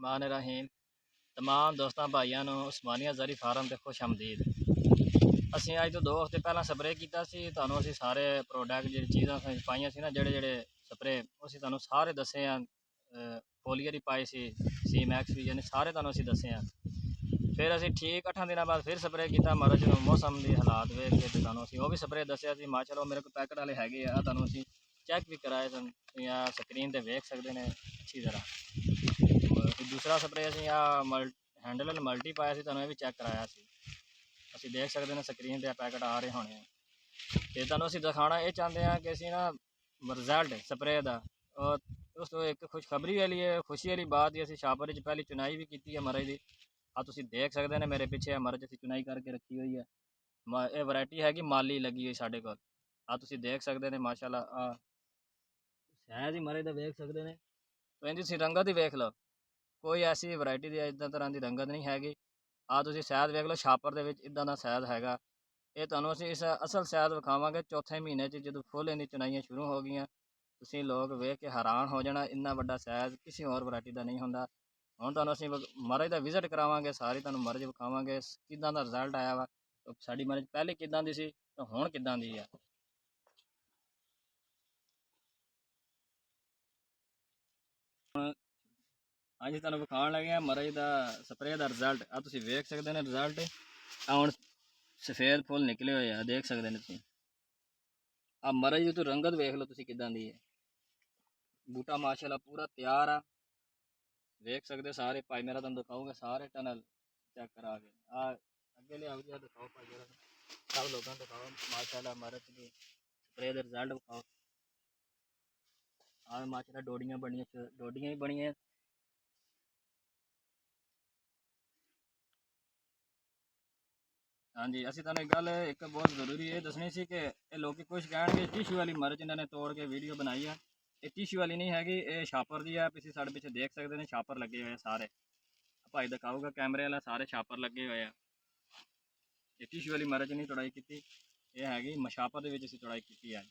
बिस्मिल्लाहिर्रहमानिर्रहीम। तमाम दोस्तों भाइयों ਨੂੰ ਉਸਮਾਨੀਆ ਜ਼ਰੀ ਫਾਰਮ ਤੇ ਖੁਸ਼ ਆਮਦੀਦ। ਅਸੀਂ ਅੱਜ ਤੋਂ 2 ਹਫ਼ਤੇ ਪਹਿਲਾਂ ਸਪਰੇਅ ਕੀਤਾ ਸੀ। ਤੁਹਾਨੂੰ ਅਸੀਂ ਸਾਰੇ ਪ੍ਰੋਡਕਟ ਜਿਹੜੀ ਚੀਜ਼ਾਂ ਪਾਈਆਂ ਸੀ ਨਾ, ਜਿਹੜੇ ਸਪਰੇਅ ਅਸੀਂ ਤੁਹਾਨੂੰ ਸਾਰੇ ਦੱਸੇ ਆ। ਫੋਲੀਅਰ ਹੀ ਪਾਏ ਸੀ, ਸੀ ਮੈਕਸ ਵੀ, ਯਾਨੀ ਸਾਰੇ ਤੁਹਾਨੂੰ ਅਸੀਂ ਦੱਸੇ ਆ। ਫਿਰ ਅਸੀਂ ਠੀਕ 8 ਦਿਨਾਂ ਬਾਅਦ ਫਿਰ ਸਪਰੇਅ ਕੀਤਾ। ਮਰਜ਼ ਨੂੰ ਮੌਸਮ ਦੇ ਹਾਲਾਤ ਵੇਖ ਕੇ ਤੇ ਤੁਹਾਨੂੰ ਅਸੀਂ ਉਹ ਵੀ ਸਪਰੇਅ ਦੱਸਿਆ ਸੀ। ਮਾਸ਼ਾਅੱਲਾ ਮੇਰੇ ਕੋਲ ਪੈਕਟ ਵਾਲੇ ਹੈਗੇ ਆ, ਤੁਹਾਨੂੰ ਅਸੀਂ ਚੈੱਕ ਵੀ कराए सन। या स्क्रीन पर वेख सकते हैं अच्छी तरह। दूसरा स्प्रे असी आ हैंडल वाले मल्टी पाया ਸੀ, ਤੁਹਾਨੂੰ ਇਹ ਵੀ ਚੈੱਕ ਕਰਾਇਆ ਸੀ। ਅਸੀਂ ਦੇਖ ਸਕਦੇ ਨੇ ਸਕਰੀਨ ਤੇ ਪੈਕਟ ਆ ਰਹੇ ਹੋਣੇ ਤੇ ਤੁਹਾਨੂੰ ਅਸੀਂ ਦਿਖਾਣਾ ਇਹ ਚਾਹੁੰਦੇ ਹਾਂ ਕਿ ਅਸੀਂ ਨਾ ਰਿਜ਼ਲਟ ਸਪਰੇ ਦਾ। ਉਸ ਤੋਂ ਇੱਕ ਖੁਸ਼ਖਬਰੀ ਵਾਲੀ ਹੈ, ਖੁਸ਼ੀ ਵਾਲੀ ਬਾਤ ਹੈ। ਅਸੀਂ ਛਾਪਰ 'ਚ ਪਹਿਲੀ ਚੁਨਾਈ ਵੀ ਕੀਤੀ ਹੈ ਮਰਜ਼ ਦੀ। ਆ ਤੁਸੀਂ ਦੇਖ ਸਕਦੇ ਨੇ ਮੇਰੇ ਪਿੱਛੇ ਮਰਜ਼ ਅਸੀਂ ਚੁਨਾਈ ਕਰਕੇ ਰੱਖੀ ਹੋਈ ਹੈ। ਇਹ ਵੈਰਾਈਟੀ ਹੈਗੀ ਮਾਲੀ ਲੱਗੀ ਹੋਈ ਸਾਡੇ ਕੋਲ। ਆ ਤੁਸੀਂ ਦੇਖ ਸਕਦੇ ਨੇ ਮਾਸ਼ਾਅੱਲਾ। ਆ ਸ਼ਾਇਦ ਹੀ ਮਰੇ ਦਾ ਵੇਖ ਸਕਦੇ ਨੇ। ਇਹਦੀ ਤੁਸੀਂ ਰੰਗਤ ਹੀ ਵੇਖ ਲਓ, ਕੋਈ ਐਸੀ ਵੈਰਾਈਟੀ ਦੀ ਇੱਦਾਂ ਤਰ੍ਹਾਂ ਦੀ ਰੰਗਤ ਨਹੀਂ ਹੈਗੀ। ਆ ਤੁਸੀਂ ਸ਼ਾਇਦ ਵੇਖ ਲਓ ਛਾਪਰ ਦੇ ਵਿੱਚ ਇੱਦਾਂ ਦਾ ਸ਼ਾਇਦ ਹੈਗਾ। ਇਹ ਤੁਹਾਨੂੰ ਅਸੀਂ ਇਸ ਅਸਲ ਸ਼ਾਇਦ ਵਿਖਾਵਾਂਗੇ ਚੌਥੇ ਮਹੀਨੇ 'ਚ, ਜਦੋਂ ਫੁੱਲ ਇਹਦੀ ਚੁਣਾਈਆਂ ਸ਼ੁਰੂ ਹੋ ਗਈਆਂ। ਤੁਸੀਂ ਲੋਕ ਵੇਖ ਕੇ ਹੈਰਾਨ ਹੋ ਜਾਣਾ, ਇੰਨਾ ਵੱਡਾ ਸਾਈਜ਼ ਕਿਸੇ ਹੋਰ ਵੈਰਾਈਟੀ ਦਾ ਨਹੀਂ ਹੁੰਦਾ। ਹੁਣ ਤੁਹਾਨੂੰ ਅਸੀਂ ਮਰਜ਼ ਦਾ ਵਿਜ਼ਿਟ ਕਰਾਵਾਂਗੇ, ਸਾਰੀ ਤੁਹਾਨੂੰ ਮਰਜ਼ ਵਿਖਾਵਾਂਗੇ ਕਿੱਦਾਂ ਦਾ ਰਿਜ਼ਲਟ ਆਇਆ ਵਾ। ਸਾਡੀ ਮਰਜ਼ ਪਹਿਲੇ ਕਿੱਦਾਂ ਦੀ ਸੀ ਤੇ ਹੁਣ ਕਿੱਦਾਂ ਦੀ ਆ। ਹਾਂਜੀ ਤੁਹਾਨੂੰ ਵਿਖਾਉਣ ਲੱਗੇ ਆ ਮਰਜ਼ ਦਾ ਸਪਰੇਅ ਦਾ ਰਿਜ਼ਲਟ। ਆ ਤੁਸੀਂ ਵੇਖ ਸਕਦੇ ਨੇ ਰਿਜ਼ਲਟ। ਆ ਹੁਣ ਸਫੇਦ ਫੁੱਲ ਨਿਕਲੇ ਹੋਏ ਆ, ਦੇਖ ਸਕਦੇ ਨੇ ਤੁਸੀਂ। ਆ ਮਰਜ਼ ਦੀ ਤੂੰ ਰੰਗਤ ਵੇਖ ਲਓ ਤੁਸੀਂ ਕਿੱਦਾਂ ਦੀ ਹੈ। ਬੂਟਾ ਮਾਸ਼ਾਅੱਲਾ ਪੂਰਾ ਤਿਆਰ ਆ, ਵੇਖ ਸਕਦੇ ਸਾਰੇ। ਭਾਈ ਮੇਰਾ ਤੁਹਾਨੂੰ ਦਿਖਾਊਗਾ ਸਾਰੇ ਟਨਲ ਚੈੱਕ ਕਰਾ ਕੇ। ਆ ਅੱਗੇ ਲਿਆਓ ਜੀ, ਦਿਖਾਓ ਭਾਈ ਜਰਾ ਸਭ ਲੋਕਾਂ ਨੂੰ ਦਿਖਾਓ ਮਾਸ਼ਾਅੱਲਾ ਮਰਜ਼ ਦੀ ਸਪਰੇਅ ਦਾ ਰਿਜ਼ਲਟ ਵਿਖਾਓ। ਆ ਮਾਸ਼ਾਅੱਲਾ ਡੋਡੀਆਂ ਬਣੀਆਂ, ਡੋਡੀਆਂ ਹੀ ਬਣੀਆਂ। ਹਾਂਜੀ ਅਸੀਂ ਤੁਹਾਨੂੰ ਇੱਕ ਗੱਲ ਇੱਕ ਬਹੁਤ ਜ਼ਰੂਰੀ ਇਹ ਦੱਸਣੀ ਸੀ ਕਿ ਇਹ ਲੋਕੀ ਕੁਛ ਕਹਿਣਗੇ ਟਿਸ਼ੂ ਵਾਲੀ ਮਰਜ਼ ਇਹਨਾਂ ਨੇ ਤੋੜ ਕੇ ਵੀਡੀਓ ਬਣਾਈ ਆ। ਇਹ ਟਿਸ਼ੂ ਵਾਲੀ ਨਹੀਂ ਹੈਗੀ, ਇਹ ਛਾਪਰ ਦੀ ਆ। ਤੁਸੀਂ ਸਾਡੇ ਪਿੱਛੇ ਦੇਖ ਸਕਦੇ ਨੇ ਛਾਪਰ ਲੱਗੇ ਹੋਏ ਆ ਸਾਰੇ। ਭਾਈ ਦਿਖਾਊਗਾ ਕੈਮਰੇ ਵਾਲਾ, ਸਾਰੇ ਛਾਪਰ ਲੱਗੇ ਹੋਏ ਆ। ਇਹ ਟਿਸ਼ੂ ਵਾਲੀ ਮਰਜ਼ ਨਹੀਂ ਤੁੜਾਈ ਕੀਤੀ, ਇਹ ਹੈਗੀ ਮਸ਼ਾਪਰ ਦੇ ਵਿੱਚ ਅਸੀਂ ਤੁੜਾਈ ਕੀਤੀ ਆ।